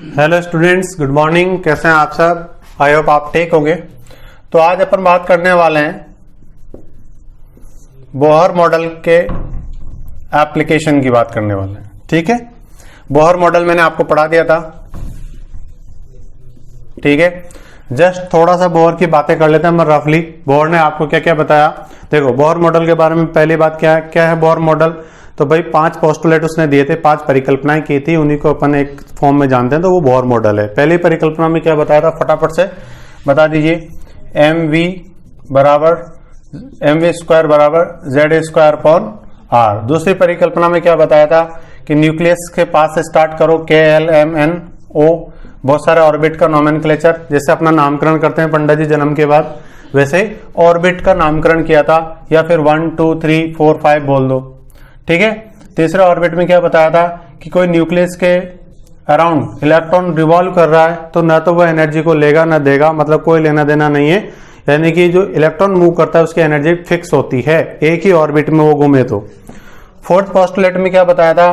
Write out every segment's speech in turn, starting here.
Hello students, good morning. कैसे हैं आप सब? आई होप आप ठीक होंगे। तो आज अपन बात करने वाले हैं बोहर मॉडल के एप्लीकेशन की बात करने वाले हैं। ठीक है, बोहर मॉडल मैंने आपको पढ़ा दिया था। ठीक है, जस्ट थोड़ा सा बोहर की बातें कर लेते हैं हम रफली। बोहर ने आपको क्या क्या बताया। देखो, बोहर मॉडल के बारे में पहली बात क्या है बोहर मॉडल। तो भाई 5 पोस्टुलेट उसने दिए थे, 5 परिकल्पनाएं की थी, उन्हीं को अपन एक फॉर्म में जानते हैं, तो वो बोहर मॉडल है। पहली परिकल्पना में क्या बताया था, फटाफट से बता दीजिए। mv स्क्वायर बराबर जेड स्क्वायर अपॉन आर। दूसरी परिकल्पना में क्या बताया था कि न्यूक्लियस के पास से स्टार्ट करो, KLMNO, बहुत सारे ऑर्बिट का नोमेनक्लेचर, जैसे अपना नामकरण करते हैं पंडित जी जन्म के बाद, वैसे ऑर्बिट का नामकरण किया था, या फिर 1 2 3 4 5 बोल दो। ठीक है, तीसरे ऑर्बिट में क्या बताया था कि कोई न्यूक्लियस के अराउंड इलेक्ट्रॉन रिवॉल्व कर रहा है, तो ना तो वह एनर्जी को लेगा ना देगा, मतलब कोई लेना देना नहीं है। यानी कि जो इलेक्ट्रॉन मूव करता है उसकी एनर्जी फिक्स होती है, एक ही ऑर्बिट में वो घूमे तो। फोर्थ पोस्टुलेट में क्या बताया था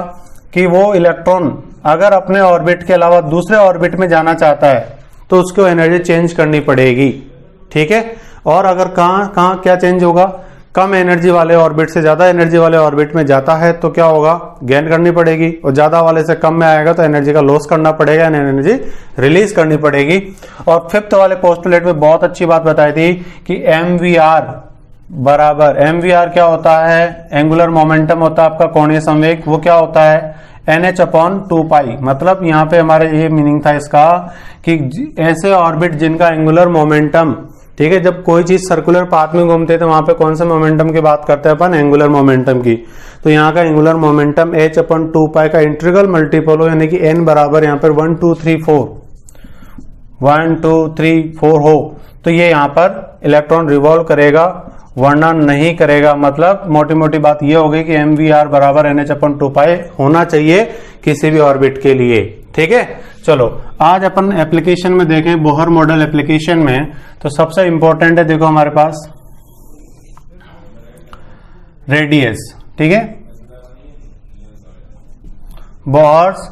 कि वो इलेक्ट्रॉन अगर अपने ऑर्बिट के अलावा दूसरे ऑर्बिट में जाना चाहता है तो उसको एनर्जी चेंज करनी पड़ेगी। ठीक है, और अगर कहां क्या चेंज होगा, कम एनर्जी वाले ऑर्बिट से ज्यादा एनर्जी वाले ऑर्बिट में जाता है तो क्या होगा, गेन करनी पड़ेगी, और ज्यादा वाले से कम में आएगा तो एनर्जी का लॉस करना पड़ेगा, एनर्जी रिलीज करनी पड़ेगी। और फिफ्थ वाले पोस्टुलेट में बहुत अच्छी बात बताई थी कि MVR बराबर, MVR क्या होता है, एंगुलर मोमेंटम होता है आपका कोणीय संवेग, वो क्या होता है NH/2π। मतलब यहाँ पे हमारे ये मीनिंग था इसका कि ऐसे ऑर्बिट जिनका एंगुलर मोमेंटम, ठीक है, जब कोई चीज सर्कुलर पाथ में घूमते हैं तो वहां पे कौन से मोमेंटम की बात करते हैं अपन, एंगुलर मोमेंटम की। तो यहाँ का एंगुलर मोमेंटम H/2π का इंटीग्रल मल्टीपल हो, यानी कि n बराबर यहाँ पर 1 2 3 4 हो, तो ये यहाँ पर इलेक्ट्रॉन रिवॉल्व करेगा, वरना नहीं करेगा। मतलब मोटी मोटी बात ये हो गई कि MVR बराबर NH/2π होना चाहिए किसी भी ऑर्बिट के लिए। ठीक है, चलो आज अपन एप्लीकेशन में देखें, बोहर मॉडल एप्लीकेशन में। तो सबसे इंपॉर्टेंट है, देखो हमारे पास रेडियस। ठीक है, बोहर्स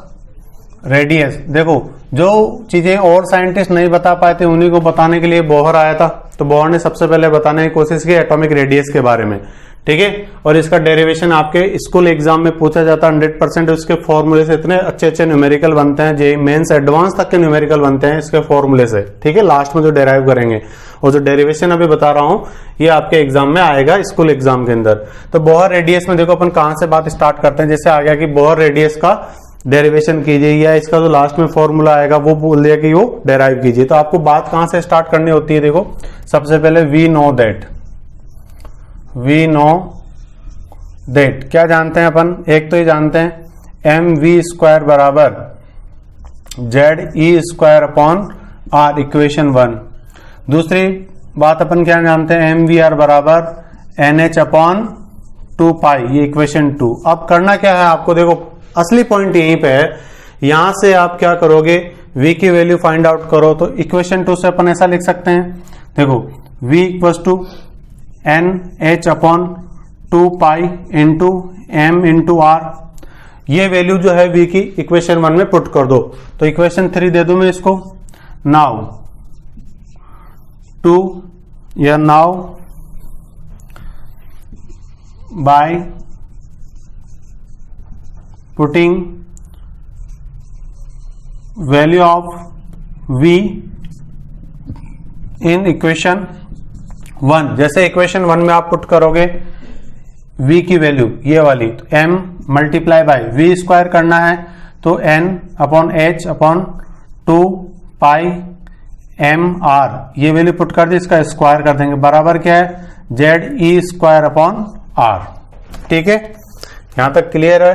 रेडियस। देखो, जो चीजें और साइंटिस्ट नहीं बता पाए थे उन्हीं को बताने के लिए बोहर आया था। तो बोहर ने सबसे पहले बताने की कोशिश की एटॉमिक रेडियस के बारे में। ठीक है, और इसका डेरिवेशन आपके स्कूल एग्जाम में पूछा जाता है 100%। उसके फॉर्मूले से इतने अच्छे अच्छे न्यूमेरिकल बनते हैं, जेईई मेंस एडवांस तक के न्यूमेरिकल बनते हैं इसके फॉर्मूले से। ठीक है, लास्ट में जो डेराइव करेंगे, और जो डेरिवेशन अभी बता रहा हूं ये आपके एग्जाम में आएगा, स्कूल एग्जाम के अंदर। तो बोहर रेडियस में देखो अपन कहां से बात स्टार्ट करते हैं। जैसे आ गया कि बोहर रेडियस का डेरिवेशन कीजिए, या इसका जो लास्ट में फॉर्मूला आएगा वो बोल दिया कि वो डेराइव कीजिए। तो आपको बात कहां से स्टार्ट करनी होती है, देखो सबसे पहले वी नो दैट क्या जानते हैं अपन, एक तो ये जानते हैं MV स्क्वायर बराबर ZE square upon R, equation 1। दूसरी बात अपन क्या जानते हैं, MVR बराबर NH/2π, ये इक्वेशन 2। अब करना क्या है आपको, देखो असली पॉइंट यहीं पे है। यहां से आप क्या करोगे, V की वैल्यू फाइंड आउट करो। तो इक्वेशन 2 से अपन ऐसा लिख सकते हैं, देखो V = NH/2π into M into R। ये वैल्यू जो है V की इक्वेशन 1 में पुट कर दो। तो इक्वेशन 3 दे दूं मैं इसको। Now by putting value of V in equation 1, जैसे इक्वेशन 1 में आप पुट करोगे V की वैल्यू ये वाली, तो M multiply by V square करना है, तो NH/2π MR, ये वैल्यू पुट कर दी, इसका स्क्वायर कर देंगे, बराबर क्या है ZE स्क्वायर अपॉन R। ठीक है, यहां तक क्लियर है।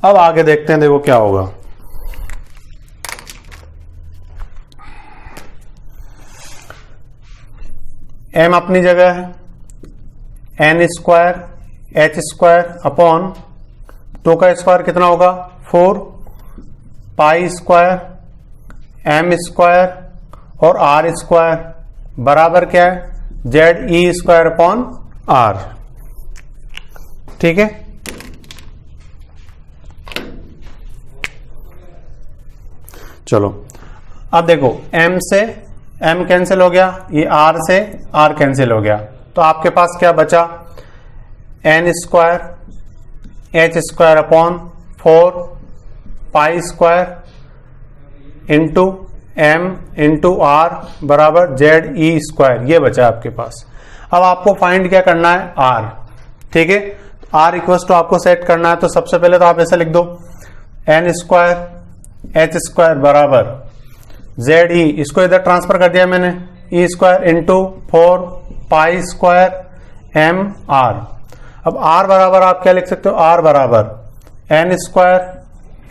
अब आगे देखते हैं, देखो क्या होगा। M अपनी जगह है, N square H square upon 2 का स्क्वायर कितना होगा 4, पाई स्क्वायर M स्क्वायर और R स्क्वायर बराबर क्या है ZE स्क्वायर अपॉन R। ठीक है, चलो अब देखो m से m कैंसिल हो गया, ये r से r कैंसिल हो गया, तो आपके पास क्या बचा, n square h square upon 4 pi square into m into r बराबर जेड ई स्क्वायर, ये बचा आपके पास। अब आपको फाइंड क्या करना है, r, ठीक है। r इक्वल टू आपको सेट करना है, तो सबसे पहले तो आप ऐसा लिख दो n स्क्वायर h स्क्वायर बराबर जेड ई, इसको इधर ट्रांसफर कर दिया मैंने, E square into 4 pi square M R. अब r बराबर आप क्या लिख सकते हो, r बराबर n square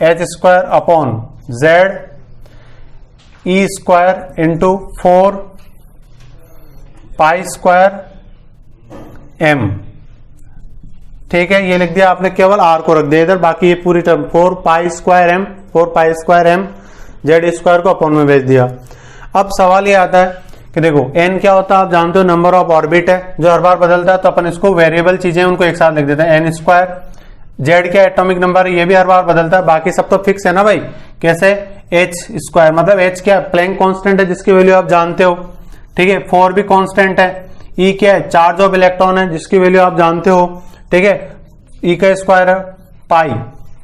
h square upon Z E square into 4 pi square m, ठीक है। ये लिख दिया आपने, केवल r को रख दिया इधर, बाकी ये पूरी term 4 pi square m Z square को अपॉन में भेज दिया। अब सवाल ये आता है कि देखो n क्या होता है, आप जानते हो नंबर ऑफ ऑर्बिट है जो हर बार बदलता है, तो अपन इसको वेरिएबल चीजें उनको एक साथ लिख देते हैं, n स्क्वायर। जेड क्या एटॉमिक नंबर है, ये भी हर बार बदलता है, बाकी सब तो फिक्स है ना भाई। कैसे, h स्क्वायर मतलब h क्या प्लैंक कांस्टेंट है जिसकी वैल्यू आप जानते हो, ठीक है। 4 भी कांस्टेंट है। E क्या है, चार्ज ऑफ इलेक्ट्रॉन है जिसकी वैल्यू आप जानते हो, ठीक है। E का स्क्वायर है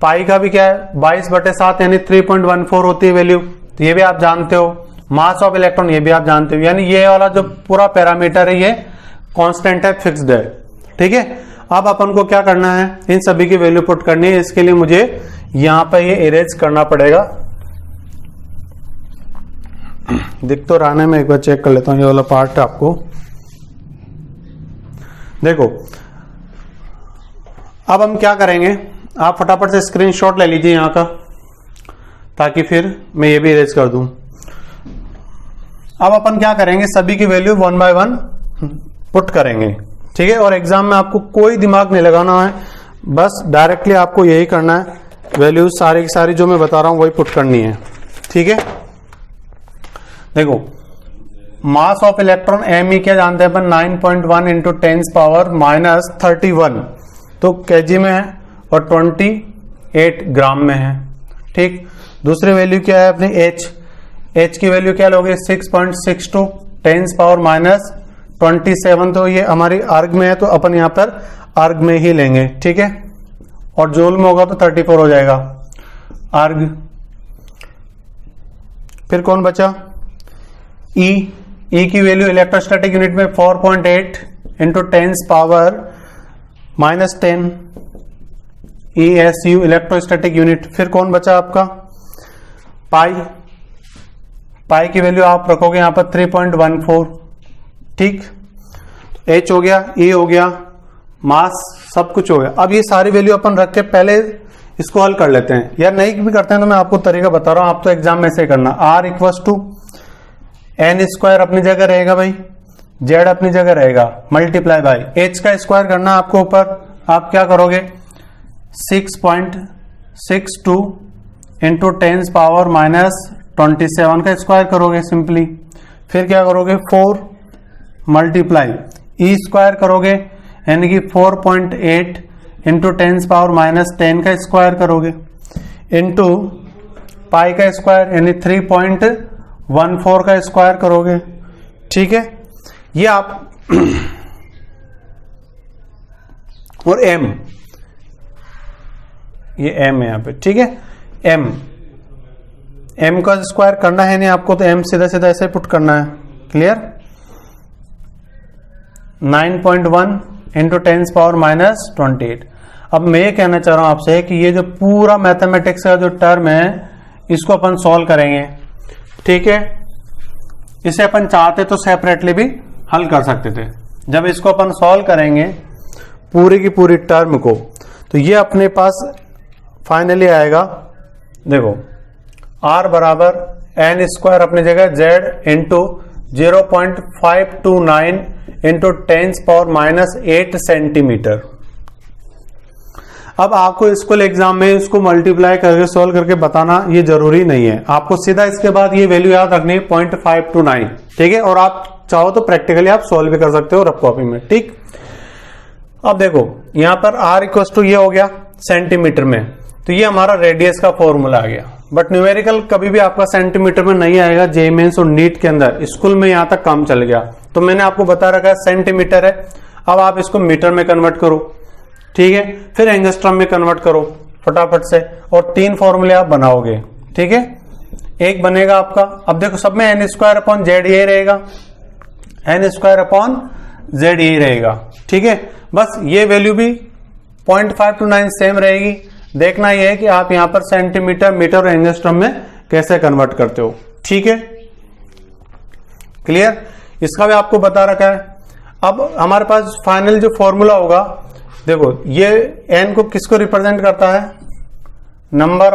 पाई का भी क्या है 22/7 यानी 3.14 होती है वैल्यू, तो ये भी आप जानते हो। मास ऑफ इलेक्ट्रॉन ये भी आप जानते हो, यानी ये वाला जो पूरा पैरामीटर है ये कांस्टेंट है, फिक्स्ड है, ठीक है। अब अपन को क्या करना है, इन सभी की वैल्यू पुट करनी है। इसके लिए मुझे यहां पर ये इरेज करना पड़ेगा, दिख तो रहा है, मैं एक बार चेक कर लेता हूं। ये वाला पार्ट है, आपको देखो। अब हम क्या करेंगे, आप फटाफट से स्क्रीनशॉट ले लीजिए यहां का, ताकि फिर मैं ये भी इरेज कर दूं। अब अपन क्या करेंगे, सभी की वैल्यू 1 बाय 1 पुट करेंगे, ठीक है। और एग्जाम में आपको कोई दिमाग नहीं लगाना है, बस डायरेक्टली आपको यही करना है, वैल्यूज सारी की सारी जो मैं बता रहा हूं वही पुट करनी है, ठीक है। देखो mass of electron M E क्या जानते हैं अपन, 9.1 इंटू 10⁻31, तो केजी में है और 28 ग्राम में है, ठीक। दूसरी वैल्यू क्या है अपनी h की वैल्यू क्या लोगे, 6.62 10⁻27, तो ये हमारी अर्ग में है, तो अपन यहां पर अर्ग में ही लेंगे, ठीक है। और जूल में होगा तो 34 हो जाएगा अर्ग। फिर कौन बचा, E की वैल्यू इलेक्ट्रोस्टैटिक यूनिट में 4.8 इंटू 10⁻10 ESU इलेक्ट्रोस्टैटिक यूनिट। फिर कौन बचा आपका, पाई की वैल्यू आप रखोगे यहां पर 3.14, ठीक। H हो गया, E हो गया, मास सब कुछ हो गया। अब ये सारी वैल्यू अपन रख के पहले इसको हल कर लेते हैं, या नहीं भी करते हैं तो मैं आपको तरीका बता रहा हूं, आप तो एग्जाम में से करना। R equal to n square अपनी जगह रहेगा भाई, z अपनी जगह रहेगा, मल्टीप्लाई बाई h का स्क्वायर करना आपको ऊपर, आप क्या करोगे 6.62 इंटू 10⁻27 का स्क्वायर करोगे सिंपली। फिर क्या करोगे 4 मल्टीप्लाई ई स्क्वायर करोगे, यानी कि 4.8 इंटू 10⁻10 का स्क्वायर करोगे, इंटू पाई का स्क्वायर यानी 3.14 का स्क्वायर करोगे, ठीक है। ये आप और m, ये m है यहां पे, ठीक है। m का स्क्वायर करना है नहीं आपको, तो m सीधा सीधा ऐसे पुट करना है, क्लियर। 9.1 इंटू 10⁻28। अब मैं ये कहना चाह रहा हूं आपसे कि ये जो पूरा मैथमेटिक्स का जो टर्म है इसको अपन सॉल्व करेंगे, ठीक है। इसे अपन चाहते तो सेपरेटली भी हल कर सकते थे। जब इसको अपन सॉल्व करेंगे पूरी की पूरी टर्म को, तो ये अपने पास फाइनली आएगा, देखो r बराबर n स्क्वायर अपनी जगह z इंटू 0.529 इंटू 10⁻8 सेंटीमीटर। अब आपको स्कूल एग्जाम में इसको मल्टीप्लाई करके सॉल्व करके बताना ये जरूरी नहीं है, आपको सीधा इसके बाद ये वैल्यू याद रखनी है 0.529, ठीक है। और आप चाहो तो प्रैक्टिकली आप सॉल्व भी कर सकते हो रफ कॉपी में, ठीक। अब देखो यहां पर r इक्वल टू ये हो गया सेंटीमीटर में, तो ये हमारा रेडियस का फॉर्मूला आ गया। बट न्यूमेरिकल कभी भी आपका सेंटीमीटर में नहीं आएगा। जेईई मेंस और नीट के अंदर स्कूल में यहां तक काम चल गया, तो मैंने आपको बता रखा है सेंटीमीटर है, अब आप इसको मीटर में कन्वर्ट करो, ठीक है, फिर एंगस्ट्रम में कन्वर्ट करो फटाफट से, और 3 फॉर्मूले आप बनाओगे, ठीक है। एक बनेगा आपका, अब देखो सब में n स्क्वायर अपॉन जेड यही रहेगा, n स्क्वायर अपॉन जेड यही रहेगा, ठीक है। बस ये वैल्यू भी 0.5 to 9 सेम रहेगी। देखना यह है कि आप यहां पर सेंटीमीटर, मीटर और एंगस्ट्रम में कैसे कन्वर्ट करते हो, ठीक है, क्लियर। इसका भी आपको बता रखा है। अब हमारे पास फाइनल जो फॉर्मूला होगा, देखो ये n को किसको रिप्रेजेंट करता है, नंबर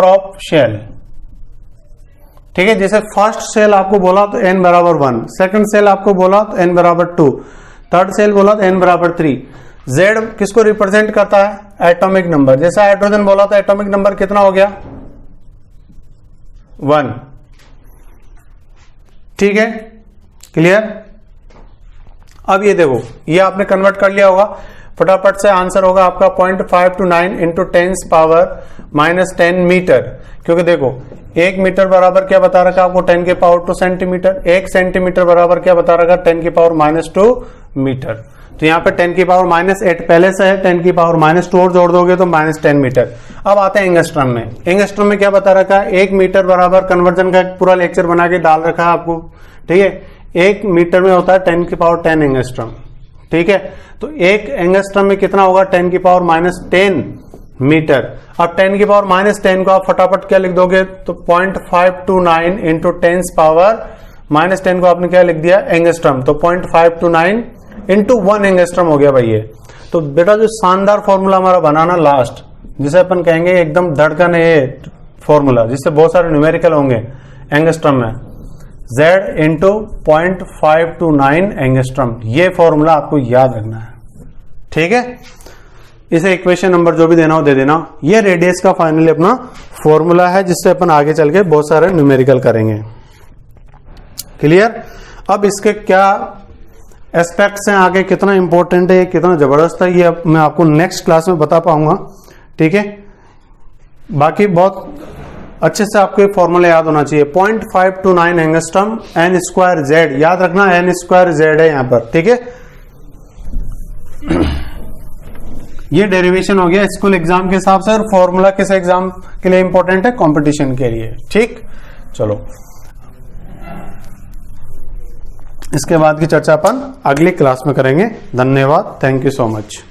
ऑफ शेल, ठीक है। जैसे फर्स्ट सेल आपको बोला तो n बराबर 1, सेकंड सेल आपको बोला तो n बराबर 2, थर्ड सेल बोला तो n बराबर 3। z किसको रिप्रेजेंट करता है, एटॉमिक नंबर। जैसे हाइड्रोजन बोला तो एटॉमिक नंबर कितना हो गया, 1, ठीक है, क्लियर। अब ये देखो, ये आपने कन्वर्ट कर लिया होगा, फटाफट से आंसर होगा आपका 0.5 to 9 इंटू 10 पावर -10 मीटर, क्योंकि देखो 1 मीटर बराबर क्या बता रखा आपको, 10 के पावर 2 सेंटीमीटर, 1 सेंटीमीटर बराबर क्या बता रखा, 10 की पावर -2 मीटर। तो यहाँ पे 10 की पावर -8 पहले से है, 10 की पावर -2 और जोड़ दोगे तो -10 मीटर। अब आते हैं एंगस्ट्रम में। एंगस्ट्रम में क्या बता रखा है, 1 मीटर बराबर, कन्वर्जन का पूरा लेक्चर बना के डाल रखा है आपको, ठीक है। 1 मीटर में होता है 10 की पावर 10 एंगस्ट्रम, ठीक है। तो 1 एंगस्ट्रम में कितना होगा, 10 की पावर -10 मीटर। अब 10 की पावर -10 को आप फटाफट क्या लिख दोगे, तो 0.5 to 9 इंटू 10 पावर -10 को आपने क्या लिख दिया, एंगस्ट्रम। तो 0.5 to 9 इंटू 1 एंगस्ट्रम हो गया भाई ये। तो बेटा जो शानदार फॉर्मूला हमारा बनाना लास्ट, जिसे अपन कहेंगे एकदम धड़कन है फॉर्मूला, जिससे बहुत सारे न्यूमेरिकल होंगे एंगस्ट्रम में, Z इंटू 0.5 to 9 एंगस्ट्रम, ये फॉर्मूला आपको याद रखना है, ठीक है। इसे इक्वेशन नंबर जो भी देना हो दे देना। ये रेडियस का फाइनली अपना फॉर्मूला है, जिससे अपन आगे चल के बहुत सारे न्यूमेरिकल करेंगे, क्लियर। अब इसके क्या एस्पेक्ट्स हैं, आगे कितना इंपॉर्टेंट है, कितना जबरदस्त है, ये अब मैं आपको नेक्स्ट क्लास में बता पाऊंगा, ठीक है। बाकी बहुत अच्छे से आपको ये फॉर्मूला याद होना चाहिए। 0.5 to 9 angstrom, n square Z, याद रखना n स्क्वायर जेड है यहां पर, ठीक है। ये डेरिवेशन हो गया स्कूल एग्जाम के हिसाब से, और फॉर्मूला किस एग्जाम के लिए इंपॉर्टेंट है, कंपटीशन के लिए, ठीक। चलो इसके बाद की चर्चा अपन अगली क्लास में करेंगे। धन्यवाद, थैंक यू सो मच।